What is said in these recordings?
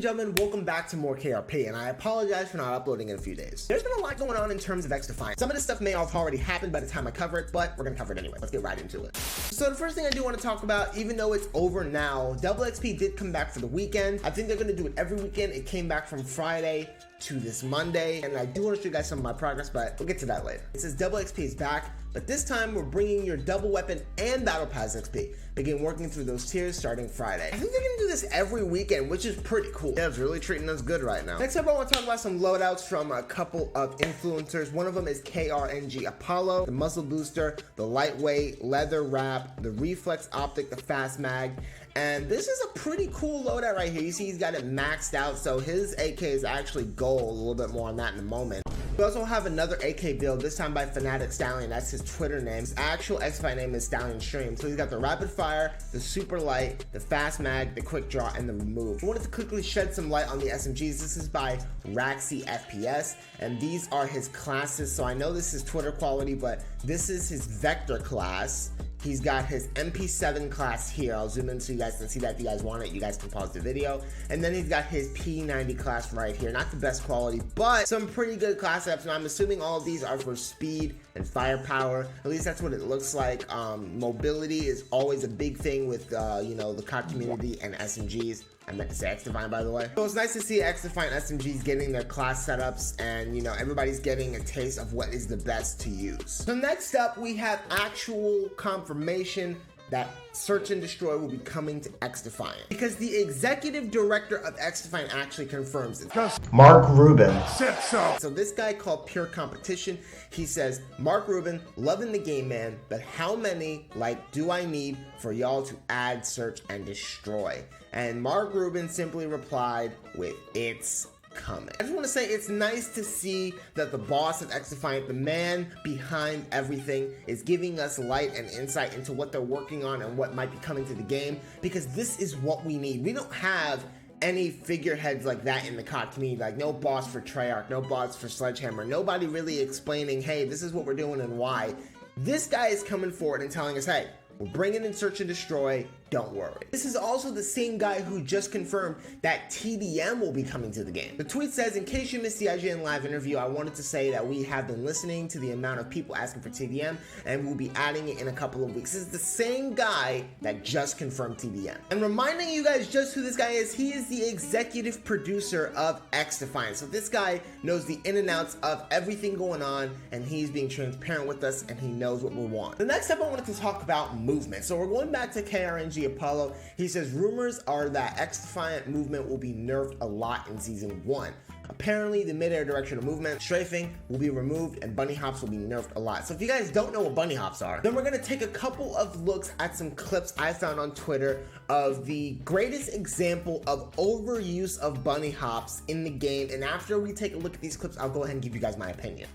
gentlemen, welcome back to more KRP, and I apologize for not uploading in a few days. There's been a lot going on in terms of XDEFIANT. Some of this stuff may have already happened by the time I cover it, but we're gonna cover it anyway. Let's get right into it. So the first thing I do want to talk about, even though it's over now, Double XP did come back for the weekend. I think they're gonna do it every weekend. It came back from Friday to this Monday, and I do want to show you guys some of my progress, but we'll get to that later. It says Double XP is back, but this time we're bringing your double weapon and battle pass XP. Begin working through those tiers starting Friday. I think they're gonna do this every weekend, which is pretty cool. Yeah, it's really treating us good right now. Next up, I want to talk about some loadouts from a couple of influencers. One of them is KRNG Apollo, the muscle booster, the lightweight, leather wrap, the reflex optic, the fast mag. And this is a pretty cool loadout right here. You see he's got it maxed out, so his AK is actually gold. A little bit more on that in a moment. We also have another AK build, this time by Fanatic Stallion. That's his Twitter name. His actual XDEFIANT name is Stallion Stream. So he's got the rapid fire, the super light, the fast mag, the quick draw, and the remove. I wanted to quickly shed some light on the SMGs. This is by Raxy FPS, and these are his classes. So I know this is Twitter quality, but this is his Vector class. He's got his MP7 class here. I'll zoom in so you guys can see that. If you guys want it, you guys can pause the video. And then he's got his P90 class right here. Not the best quality, but some pretty good class ups. And I'm assuming all of these are for speed and firepower. At least that's what it looks like. Mobility is always a big thing with, you know, the COD community and SMGs. I meant to say XDEFIANT, by the way. So it's nice to see XDEFIANT SMGs getting their class setups, and you know, everybody's getting a taste of what is the best to use. So next up, we have actual confirmation that Search and Destroy will be coming to XDEFIANT, because the executive director of XDEFIANT actually confirms it. Mark Rubin said so. So this guy called Pure Competition, he says, Mark Rubin, loving the game, man, but how many do I need for y'all to add Search and Destroy? And Mark Rubin simply replied with, it's coming. I just want to say it's nice to see that the boss of XDEFIANT, the man behind everything, is giving us light and insight into what they're working on and what might be coming to the game, because this is what we need. We don't have any figureheads like that in the COD community, like no boss for Treyarch, no boss for Sledgehammer, nobody really explaining, hey, this is what we're doing and why. This guy is coming forward and telling us, hey, we're bringing in Search and Destroy, don't worry. This is also the same guy who just confirmed that TDM will be coming to the game. The tweet says, in case you missed the IGN live interview, I wanted to say that we have been listening to the amount of people asking for TDM, and we'll be adding it in a couple of weeks. This is the same guy that just confirmed TDM. And reminding you guys just who this guy is, he is the executive producer of XDEFIANT. So this guy knows the in and outs of everything going on, and he's being transparent with us, and he knows what we want. The next step I wanted to talk about movement. So we're going back to KRNG Apollo. He says rumors are that XDEFIANT movement will be nerfed a lot in season 1. Apparently the mid-air direction of movement, strafing, will be removed and bunny hops will be nerfed a lot. So if you guys don't know what bunny hops are, then we're going to take a couple of looks at some clips I found on Twitter of the greatest example of overuse of bunny hops in the game. And after we take a look at these clips, I'll go ahead and give you guys my opinion.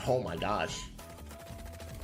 Oh my gosh.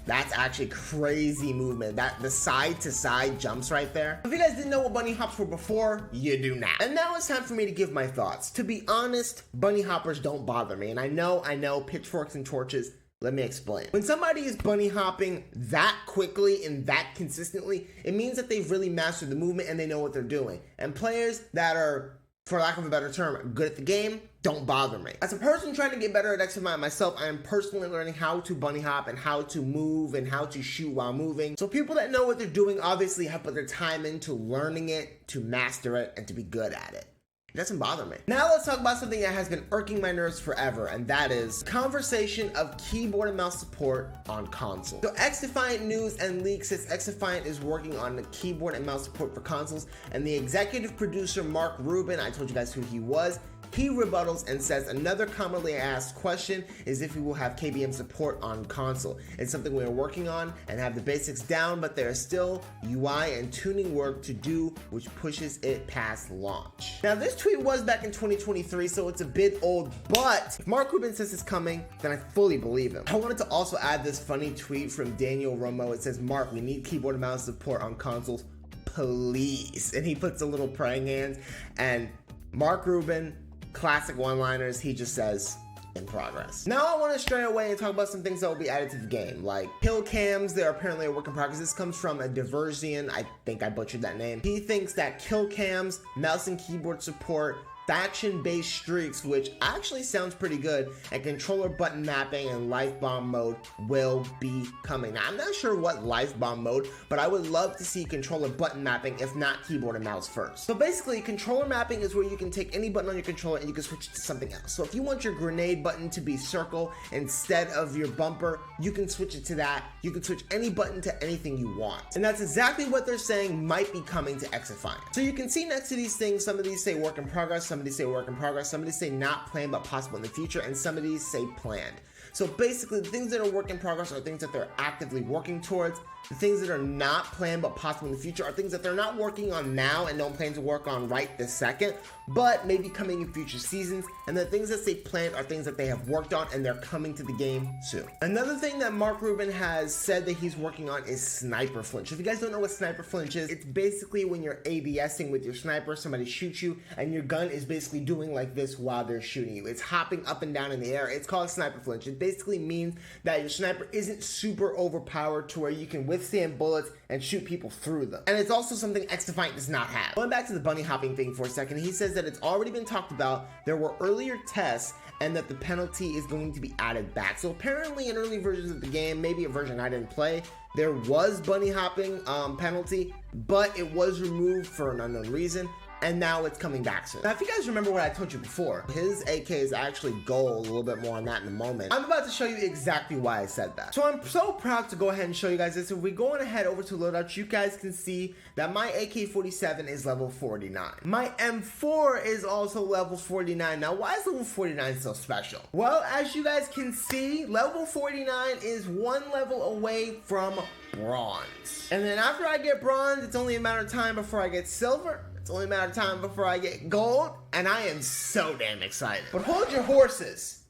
That's actually crazy movement. That the side to side jumps right there. If you guys didn't know what bunny hops were before, you do now. And now it's time for me to give my thoughts. To be honest, bunny hoppers don't bother me. And I know, pitchforks and torches. Let me explain. When somebody is bunny hopping that quickly and that consistently, it means that they've really mastered the movement and they know what they're doing. And players that are, for lack of a better term, good at the game, don't bother me. As a person trying to get better at XDEFIANT myself, I am personally learning how to bunny hop and how to move and how to shoot while moving. So people that know what they're doing obviously have put their time into learning it, to master it, and to be good at it. It doesn't bother me. Now let's talk about something that has been irking my nerves forever, and that is conversation of keyboard and mouse support on console. So XDEFIANT News and Leaks says XDEFIANT is working on the keyboard and mouse support for consoles, and the executive producer Mark Rubin, I told you guys who he was, he rebuttals and says another commonly asked question is if we will have KBM support on console. It's something we are working on and have the basics down, but there is still UI and tuning work to do, which pushes it past launch. Now this tweet was back in 2023, so it's a bit old, but if Mark Rubin says it's coming, then I fully believe him. I wanted to also add this funny tweet from Daniel Romo. It says, Mark, we need keyboard and mouse support on consoles, please. And he puts a little praying hands, and Mark Rubin, classic one-liners, he just says, in progress. Now I want to stray away and talk about some things that will be added to the game, like kill cams. They're apparently a work in progress. This comes from a Diversion, I think I butchered that name. He thinks that kill cams, mouse and keyboard support, faction-based streaks, which actually sounds pretty good, and controller button mapping and life bomb mode will be coming. Now, I'm not sure what life bomb mode, but I would love to see controller button mapping, if not keyboard and mouse first. So basically, controller mapping is where you can take any button on your controller and you can switch it to something else. So if you want your grenade button to be circle instead of your bumper, you can switch it to that. You can switch any button to anything you want. And that's exactly what they're saying might be coming to XDEFIANT. So you can see next to these things, some of these say work in progress, some of these say work in progress, some of these say not planned but possible in the future, and some of these say planned. So basically, the things that are work in progress are things that they're actively working towards. The things that are not planned but possible in the future are things that they're not working on now and don't plan to work on right this second, but maybe coming in future seasons. And the things that say planned are things that they have worked on and they're coming to the game soon. Another thing that Mark Rubin has said that he's working on is sniper flinch. If you guys don't know what sniper flinch is, it's basically when you're ADSing with your sniper, somebody shoots you and your gun is basically doing like this while they're shooting you. It's hopping up and down in the air. It's called sniper flinch. It basically means that your sniper isn't super overpowered to where you can withstand bullets and shoot people through them. And it's also something XDEFIANT does not have. Going back to the bunny hopping thing for a second, he says that it's already been talked about, there were earlier tests, and that the penalty is going to be added back. So apparently in early versions of the game, maybe a version I didn't play, there was bunny hopping penalty, but it was removed for an unknown reason. And now it's coming back soon. Now, if you guys remember what I told you before, his AK is actually gold. A little bit more on that in a moment. I'm about to show you exactly why I said that. So I'm so proud to go ahead and show you guys this. If we go on ahead over to loadouts, you guys can see that my AK-47 is level 49. My M4 is also level 49. Now, why is level 49 so special? Well, as you guys can see, level 49 is one level away from bronze. And then after I get bronze, it's only a matter of time before I get silver. It's only a matter of time before I get gold, and I am so damn excited. But hold your horses.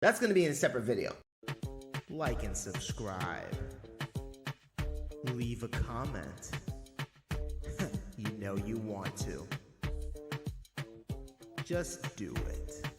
That's gonna be in a separate video. Like and subscribe. Leave a comment. You know you want to. Just do it.